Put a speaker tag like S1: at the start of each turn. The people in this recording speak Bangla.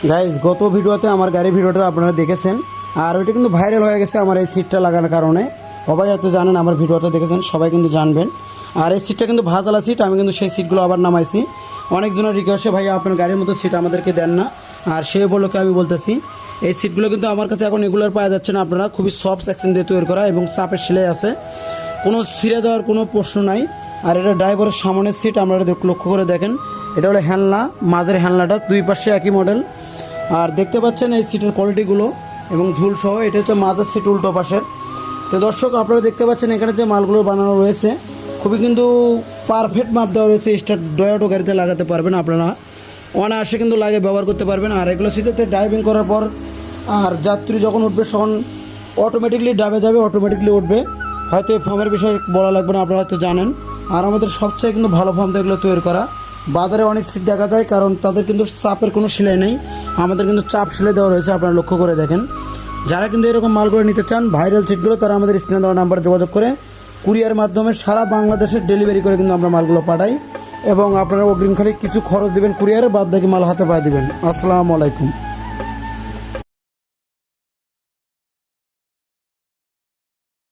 S1: গাইজ গত ভিডিওতে আমার গাড়ির ভিডিওটা আপনারা দেখেছেন, আর ওইটা কিন্তু ভাইরাল হয়ে গেছে আমার এই সিটটা লাগানোর কারণে। সবাই এত জানেন, আমার ভিডিওটা দেখেছেন সবাই কিন্তু জানবেন। আর এই সিটটা কিন্তু ভাজালা সিট, আমি কিন্তু সেই সিটগুলো আবার নামাইছি। অনেকজনের রিকোয়েস্টে ভাই আপনার গাড়ির মতো সিট আমাদেরকে দেন না, আর সে উপলক্ষে আমি বলতেছি এই সিটগুলো কিন্তু আমার কাছে এখন রেগুলার পাওয়া যাচ্ছে না। আপনারা খুবই সফট সেকশন দিয়ে তৈরি করা এবং চাপের সেলাই আছে, কোনো ছিঁড়ে দেওয়ার কোনো প্রশ্ন নাই। আর এটা ড্রাইভারের সামনের সিট, আপনারা লক্ষ্য করে দেখেন, এটা হলো হ্যান্ডলা, মাঝের হ্যান্ডলাটা দুই পাশে একই মডেল। আর দেখতে পাচ্ছেন এই সিটের কোয়ালিটিগুলো এবং ঝুলসহ, এটা হচ্ছে মাঝের সিট উল্টো পাশের। তো দর্শক আপনারা দেখতে পাচ্ছেন এখানে যে মালগুলো বানানো রয়েছে খুবই কিন্তু পারফেক্ট মাপ দেওয়া রয়েছে। স্টার্ট ডয়াটো গাড়িতে লাগাতে পারবেন আপনারা, অনায়াসে কিন্তু লাগে ব্যবহার করতে পারবেন। আর এগুলো সিটেতে ড্রাইভিং করার পর আর যাত্রী যখন উঠবে তখন অটোমেটিকলি ডাবে যাবে, অটোমেটিকলি উঠবে। হয়তো এই ফর্মের বিষয়ে বলা লাগবে না, আপনারা হয়তো জানেন। আর আমাদের সবচেয়ে কিন্তু ভালো ফর্ম এগুলো তৈরি করা। বাজারে অনেক সিট দেখা যায়, কারণ তাদের কিন্তু চাপের কোনো সেলাই নেই, আমাদের কিন্তু চাপ সেলাই দেওয়া রয়েছে, আপনারা লক্ষ্য করে দেখেন। যারা কিন্তু এরকম মালগুলো নিতে চান ভাইরাল সিটগুলো, তারা আমাদের স্ক্রিনে দেওয়া নাম্বারে যোগাযোগ করে কুরিয়ার মাধ্যমে সারা বাংলাদেশের ডেলিভারি করে কিন্তু আমরা মালগুলো পাঠাই। এবং আপনারা অগ্রিম খালি কিছু খরচ দেবেন কুরিয়ারে, বাদ বাকি মাল হাতে পাঠিয়ে দেবেন। আসসালামু আলাইকুম।